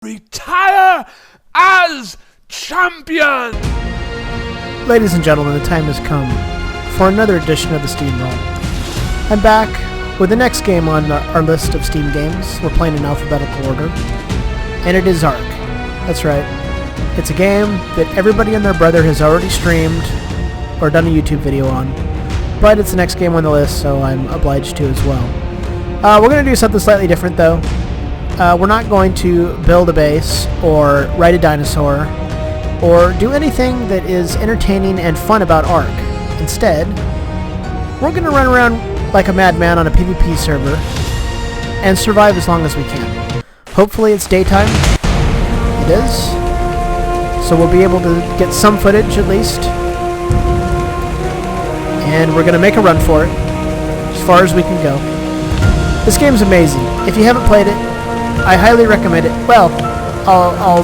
Retire as champion! Ladies and gentlemen, the time has come for another edition of the Steamroll. I'm back with the next game on our list of Steam games. We're playing in alphabetical order, and it is ARK. That's right. It's a game that everybody and their brother has already streamed or done a YouTube video on, but it's the next game on the list, so I'm obliged to as well. We're going to do something slightly different, though. We're not going to build a base or ride a dinosaur or do anything that is entertaining and fun about ARK. Instead, we're going to run around like a madman on a PvP server and survive as long as we can. Hopefully it's daytime. It is. So we'll be able to get some footage at least. And we're going to make a run for it as far as we can go. This game's amazing. If you haven't played it, I highly recommend it. Well, I'll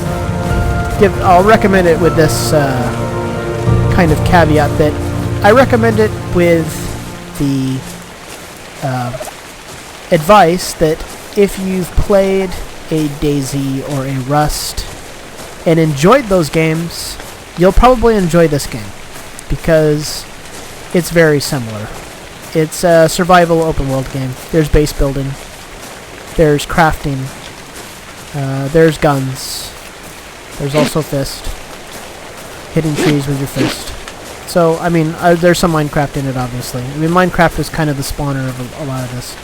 recommend it with this kind of caveat that I recommend it with the advice that if you've played a Daisy or a Rust and enjoyed those games, you'll probably enjoy this game because it's very similar. It's a survival open world game. There's base building. There's crafting. There's guns. There's also fist. Hitting trees with your fist. So, I mean, there's some Minecraft in it, obviously. I mean, Minecraft was kind of the spawner of a lot of this.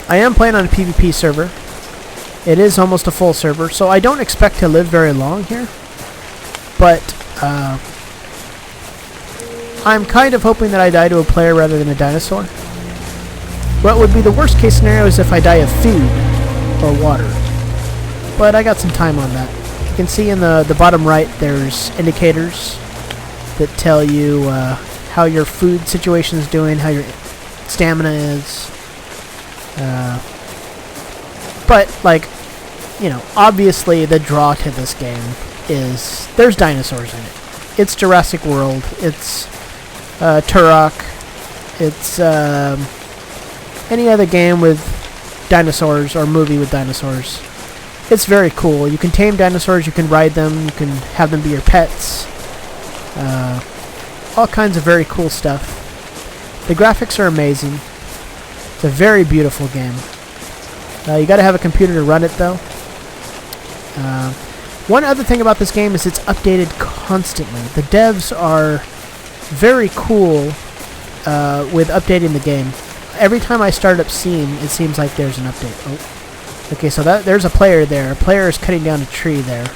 I am playing on a PvP server. It is almost a full server, so I don't expect to live very long here. But, I'm kind of hoping that I die to a player rather than a dinosaur. What would be the worst case scenario is if I die of food or water. But I got some time on that. You can see in the bottom right there's indicators that tell you how your food situation is doing, how your stamina is. But, like, you know, obviously the draw to this game is there's dinosaurs in it. It's Jurassic World. It's Turok. It's any other game with dinosaurs or movie with dinosaurs. It's very cool. You can tame dinosaurs, you can ride them, you can have them be your pets. All kinds of very cool stuff. The graphics are amazing. It's a very beautiful game. You gotta have a computer to run it though. One other thing about this game is it's updated constantly. The devs are very cool with updating the game. Every time I start up Steam, it seems like there's an update. Oh. Okay, so there's a player there. A player is cutting down a tree there.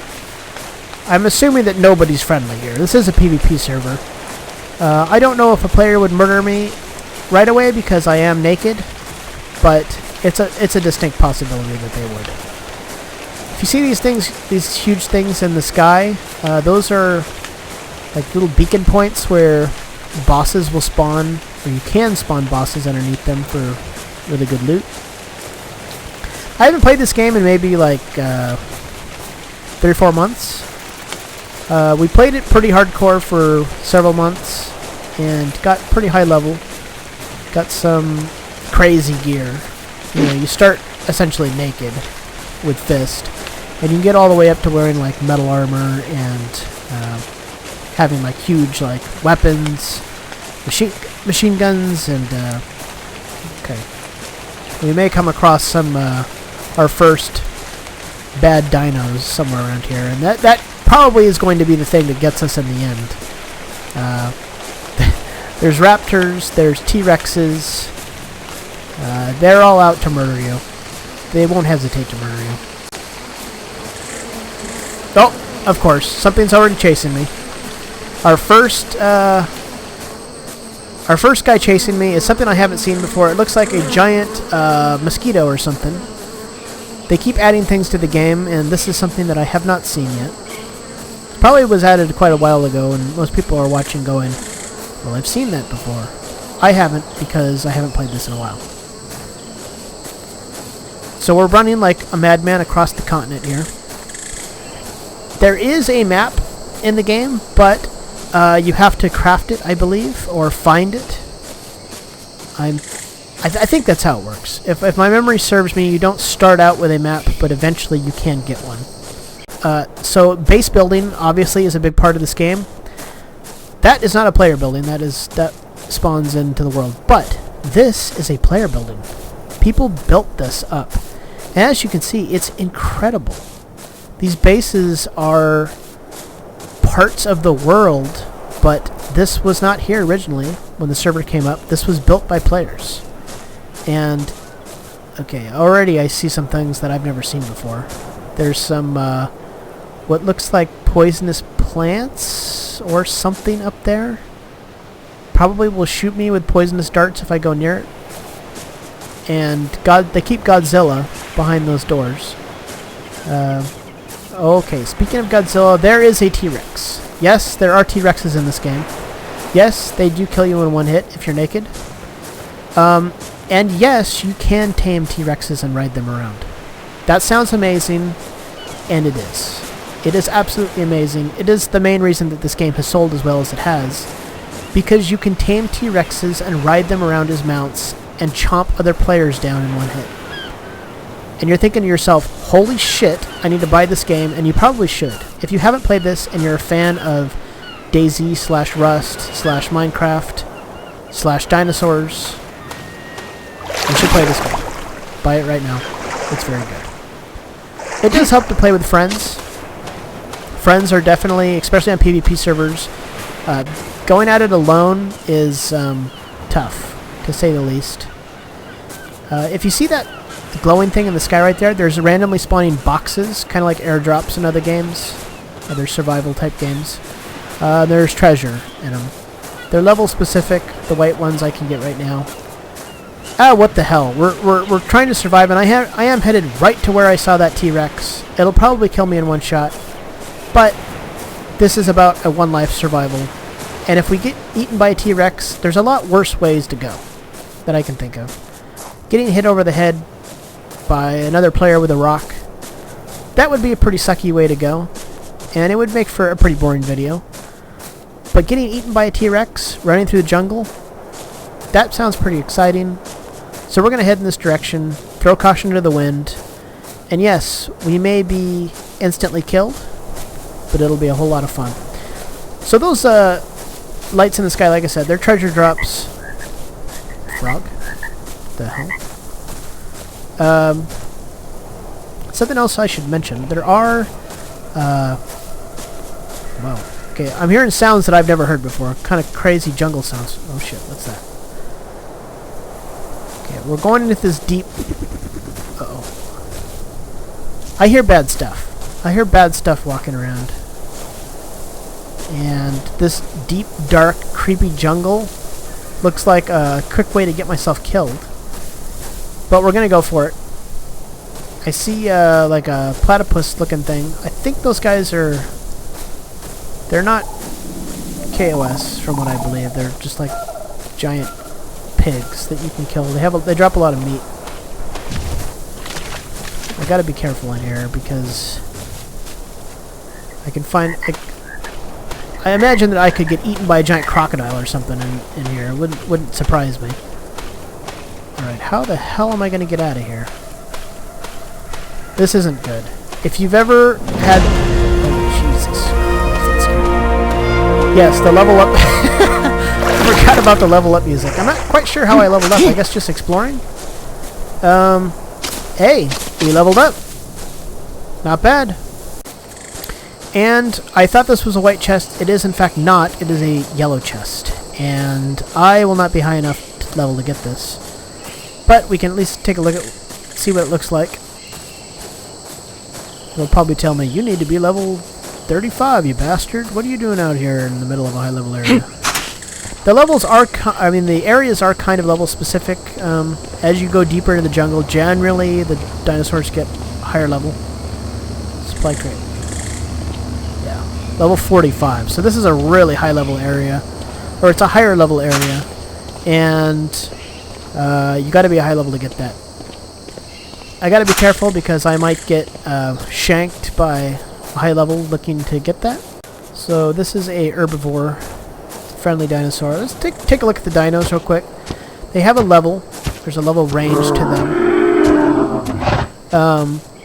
I'm assuming that nobody's friendly here. This is a PvP server. I don't know if a player would murder me right away because I am naked, but it's a distinct possibility that they would. If you see these things, these huge things in the sky, those are like little beacon points where bosses will spawn, or you can spawn bosses underneath them for really good loot. I haven't played this game in maybe like 3 or 4 months. We played it pretty hardcore for several months and got pretty high level. Got some crazy gear. You know, you start essentially naked with fist, and you can get all the way up to wearing like metal armor and having like huge like weapons, machine guns, and okay, we may come across some our first bad dinos somewhere around here, and that probably is going to be the thing that gets us in the end. There's raptors, there's T-Rexes. They're all out to murder you. They won't hesitate to murder you. Oh, of course, something's already chasing me. Our first guy chasing me is something I haven't seen before. It looks like a giant mosquito or something. They keep adding things to the game, and this is something that I have not seen yet. Probably was added quite a while ago, and most people are watching going, well, I've seen that before. I haven't, because I haven't played this in a while. So we're running like a madman across the continent here. There is a map in the game, but you have to craft it, I believe, or find it. I'm I think that's how it works. If my memory serves me, you don't start out with a map, but eventually you can get one. So base building obviously is a big part of this game. That is not a player building. That spawns into the world. But this is a player building. People built this up. And as you can see, it's incredible. These bases are parts of the world, but this was not here originally when the server came up. This was built by players. And, okay, already I see some things that I've never seen before. There's some, what looks like poisonous plants or something up there. Probably will shoot me with poisonous darts if I go near it. And they keep Godzilla behind those doors. Okay, speaking of Godzilla, there is a T-Rex. Yes, there are T-Rexes in this game. Yes, they do kill you in one hit if you're naked. And yes, you can tame T-Rexes and ride them around. That sounds amazing, and it is. It is absolutely amazing. It is the main reason that this game has sold as well as it has, because you can tame T-Rexes and ride them around as mounts and chomp other players down in one hit. And you're thinking to yourself, holy shit, I need to buy this game, and you probably should. If you haven't played this and you're a fan of DayZ/Rust/Minecraft/Dinosaurs, you should play this game. Buy it right now. It's very good. It does help to play with friends. Friends are definitely, especially on PvP servers, going at it alone is tough, to say the least. If you see that glowing thing in the sky right there, there's randomly spawning boxes, kind of like airdrops in other games, other survival type games. There's treasure in them. They're level specific, the white ones I can get right now. Ah, what the hell? We're trying to survive, and I am headed right to where I saw that T-Rex. It'll probably kill me in one shot, but this is about a one-life survival. And if we get eaten by a T-Rex, there's a lot worse ways to go that I can think of. Getting hit over the head by another player with a rock, that would be a pretty sucky way to go, and it would make for a pretty boring video. But getting eaten by a T-Rex, running through the jungle, that sounds pretty exciting. So we're going to head in this direction, throw caution to the wind, and yes, we may be instantly killed, but it'll be a whole lot of fun. So those lights in the sky, like I said, they're treasure drops. Frog? The hell? Something else I should mention. There are, wow. Okay, I'm hearing sounds that I've never heard before. Kind of crazy jungle sounds. Oh shit, what's that? Okay, we're going into this deep... Uh-oh. I hear bad stuff. I hear bad stuff walking around. And this deep, dark, creepy jungle looks like a quick way to get myself killed. But we're gonna go for it. I see like a platypus-looking thing. I think those guys are... They're not KOS, from what I believe. They're just like giant pigs that you can kill. They drop a lot of meat. I gotta be careful in here because I can find... I imagine that I could get eaten by a giant crocodile or something in here. It wouldn't surprise me. Alright, how the hell am I going to get out of here? This isn't good. If you've ever had... Oh, Jesus. Yes, the level up... I forgot about the level up music. I'm not quite sure how I leveled up. I guess just exploring? Hey, we leveled up. Not bad. And I thought this was a white chest. It is in fact not. It is a yellow chest. And I will not be high enough level to get this. But we can at least take a look at, see what it looks like. It'll probably tell me, you need to be level 35, you bastard. What are you doing out here in the middle of a high level area? The levels are, the areas are kind of level specific. As you go deeper into the jungle, generally the dinosaurs get higher level. Supply crate. Yeah, level 45. So this is a really high level area, or it's a higher level area, and you got to be a high level to get that. I got to be careful because I might get shanked by a high level looking to get that. So this is a herbivore friendly dinosaur. Let's take a look at the dinos real quick. They have a level. There's a level range to them.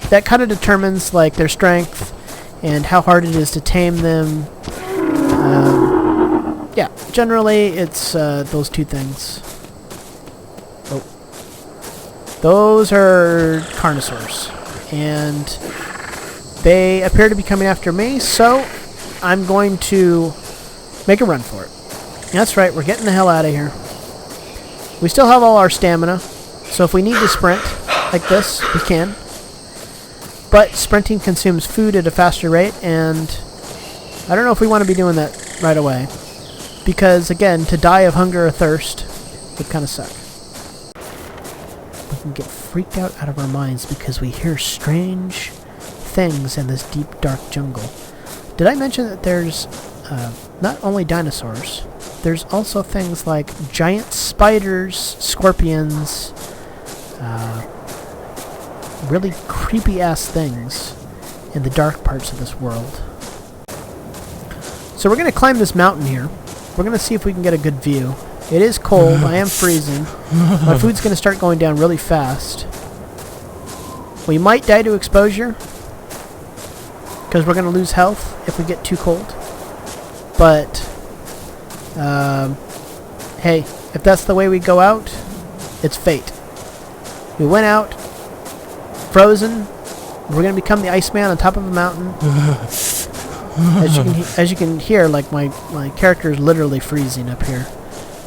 That kind of determines like their strength and how hard it is to tame them. Yeah, generally it's those two things. Oh. Those are Carnosaurs. And they appear to be coming after me, so I'm going to make a run for it. That's right, we're getting the hell out of here. We still have all our stamina, so if we need to sprint like this, we can. But sprinting consumes food at a faster rate, and I don't know if we want to be doing that right away. Because, again, to die of hunger or thirst would kind of suck. We can get freaked out of our minds because we hear strange things in this deep, dark jungle. Did I mention that there's not only dinosaurs, there's also things like giant spiders, scorpions, really creepy-ass things in the dark parts of this world. So we're going to climb this mountain here. We're going to see if we can get a good view. It is cold. I am freezing. My food's going to start going down really fast. We might die to exposure, because we're going to lose health if we get too cold. But, hey, if that's the way we go out, it's fate. We went out, frozen. We're going to become the Iceman on top of a mountain. As you can hear, like my character is literally freezing up here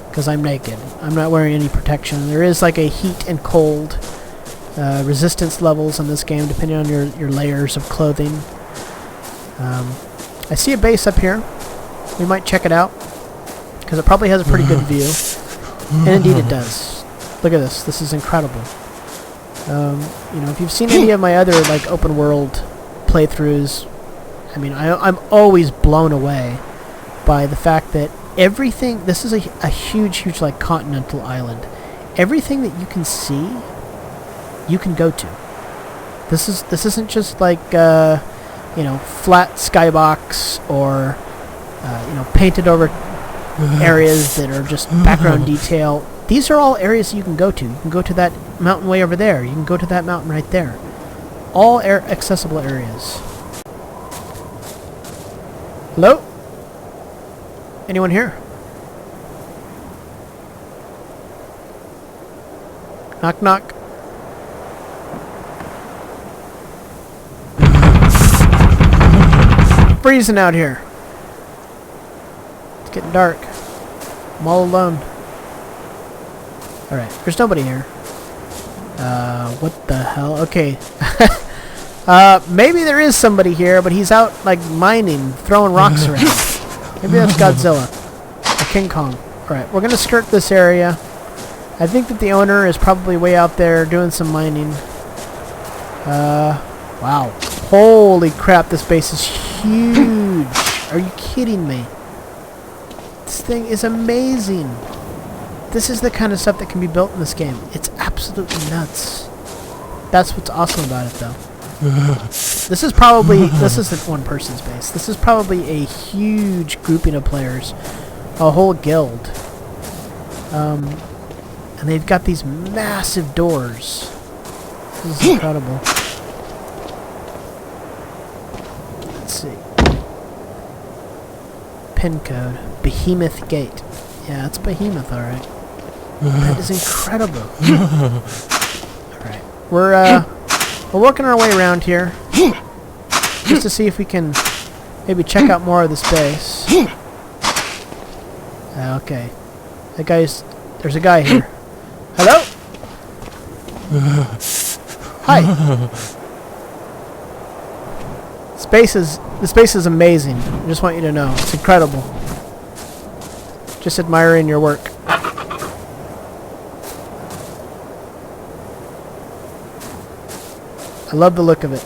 because I'm naked. I'm not wearing any protection. There is like a heat and cold resistance levels in this game depending on your layers of clothing. I see a base up here. We might check it out because it probably has a pretty good view, and indeed it does. Look at this. This is incredible. You know, if you've seen any of my other like open world playthroughs, I mean, I'm always blown away by the fact that everything. This is a huge like continental island. Everything that you can see, you can go to. This isn't just like you know, flat skybox or you know, painted over areas that are just background detail. These are all areas that you can go to. You can go to that mountain way over there. You can go to that mountain right there. All accessible areas. Hello? Anyone here? Knock knock. Freezing out here. It's getting dark. I'm all alone. Alright, there's nobody here. What the hell? Okay. Maybe there is somebody here, but he's out, like, mining, throwing rocks around. Maybe that's Godzilla. Or King Kong. Alright, we're gonna skirt this area. I think that the owner is probably way out there doing some mining. Wow. Holy crap, this base is huge. Are you kidding me? This thing is amazing. This is the kind of stuff that can be built in this game. It's absolutely nuts. That's what's awesome about it, though. This is probably... This isn't one person's base. This is probably a huge grouping of players. A whole guild. And they've got these massive doors. This is incredible. Let's see. Pin code. Behemoth Gate. Yeah, it's Behemoth, alright. That is incredible. Alright. We're working our way around here. Just to see if we can maybe check out more of this base. Okay. That guy's... There's a guy here. Hello? Hi. This base is amazing. I just want you to know. It's incredible. Just admiring your work. I love the look of it.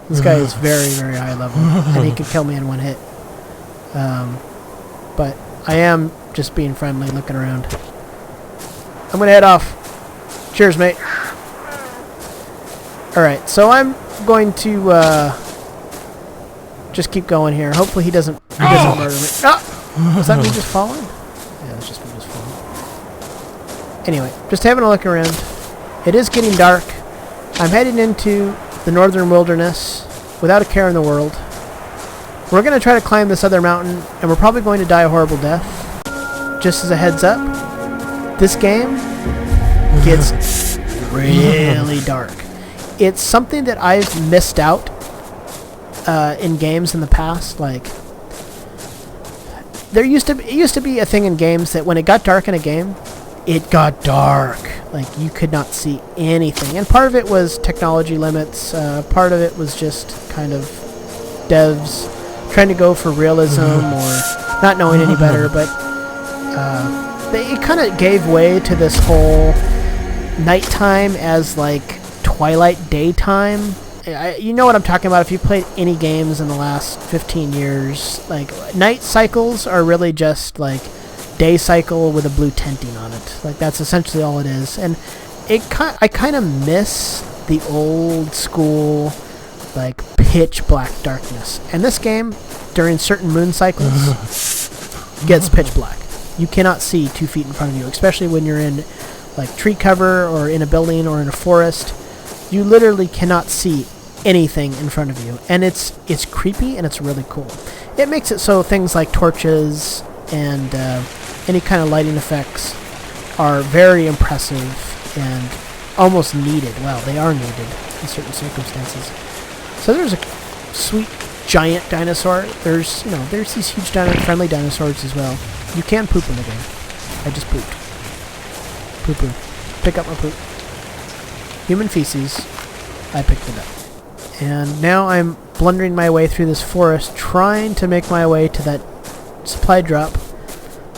This guy is very, very high level, and he could kill me in one hit. But I am just being friendly, looking around. I'm gonna head off. Cheers, mate. Alright, so I'm going to just keep going here. Hopefully he doesn't murder me. Ah! Was that me just falling? Yeah, that's just me just falling. Anyway, just having a look around. It is getting dark. I'm heading into the northern wilderness without a care in the world. We're going to try to climb this other mountain, and we're probably going to die a horrible death. Just as a heads up, this game gets really dark. It's something that I've missed out in games in the past. Like, it used to be a thing in games that when it got dark in a game, it got dark. Like, you could not see anything. And part of it was technology limits. Part of it was just kind of devs trying to go for realism or not knowing any better. But it kind of gave way to this whole nighttime as, like, twilight daytime. You know what I'm talking about if you've played any games in the last 15 years. Like, night cycles are really just, like, day cycle with a blue tinting on it. Like, that's essentially all it is. And I kind of miss the old school, like, pitch black darkness. And this game, during certain moon cycles, gets pitch black. You cannot see 2 feet in front of you, especially when you're in, like, tree cover or in a building or in a forest. You literally cannot see anything in front of you. And it's creepy and it's really cool. It makes it so things like torches and any kind of lighting effects are very impressive and almost needed. Well, they are needed in certain circumstances. So there's a sweet giant dinosaur. There's these huge friendly dinosaurs as well. You can poop in the game. I just pooped. Poo-poo. Pick up my poop. Human feces. I picked it up. And now I'm blundering my way through this forest, trying to make my way to that supply drop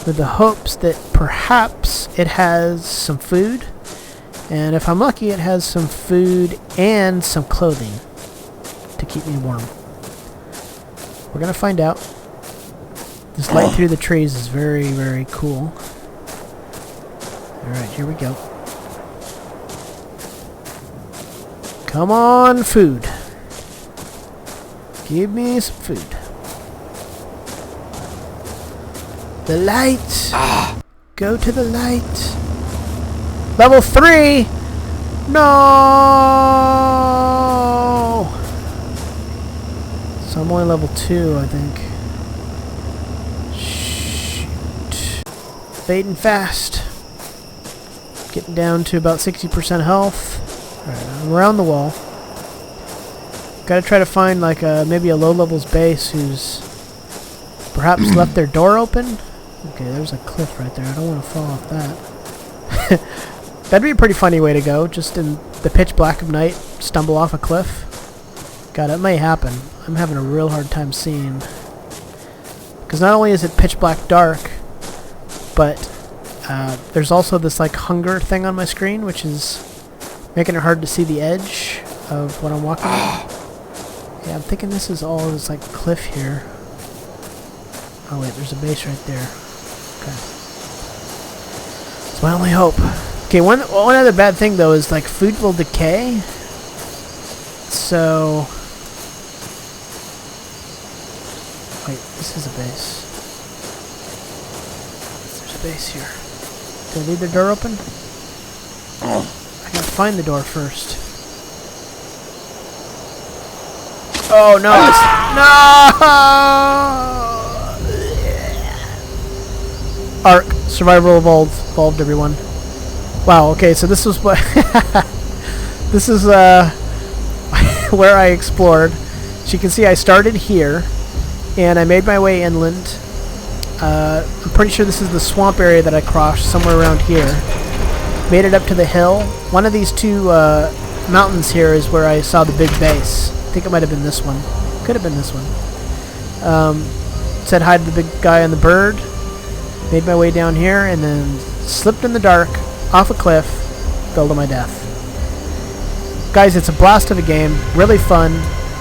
with the hopes that perhaps it has some food. And if I'm lucky, it has some food and some clothing to keep me warm. We're going to find out. This light through the trees is very, very cool. Alright, here we go. Come on, food. Give me some food. The light. Go to the light. Level 3. No. So I'm only level 2, I think. Shoot. Fading fast. Getting down to about 60% health. Alright, I'm around the wall. Gotta try to find like maybe a low levels base who's perhaps left their door open. Okay, there's a cliff right there. I don't want to fall off that. That'd be a pretty funny way to go. Just in the pitch black of night, stumble off a cliff. God, it may happen. I'm having a real hard time seeing. Because not only is it pitch black dark, but there's also this like hunger thing on my screen, which is making it hard to see the edge of what I'm walking on. Yeah, I'm thinking this is all this like cliff here. Oh wait, there's a base right there. Okay. It's my only hope. Okay, one other bad thing though is like food will decay. So wait, this is a base. There's a base here. Did I leave the door open? I gotta find the door first. Oh no! No! ARK survival evolved, everyone. Wow. Okay, so this was what this is where I explored. So you can see I started here, and I made my way inland. I'm pretty sure this is the swamp area that I crossed somewhere around here. Made it up to the hill. One of these two mountains here is where I saw the big base. I think it might have been this one. Could have been this one. Said hi to the big guy on the bird. Made my way down here and then slipped in the dark off a cliff. Fell to my death. Guys, it's a blast of a game. Really fun.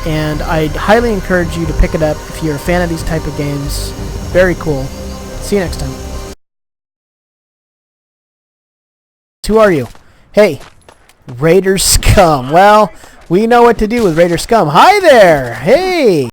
And I'd highly encourage you to pick it up if you're a fan of these type of games. Very cool. See you next time. Who are you? Hey, Raider Scum. Well, we know what to do with Raider Scum. Hi there! Hey!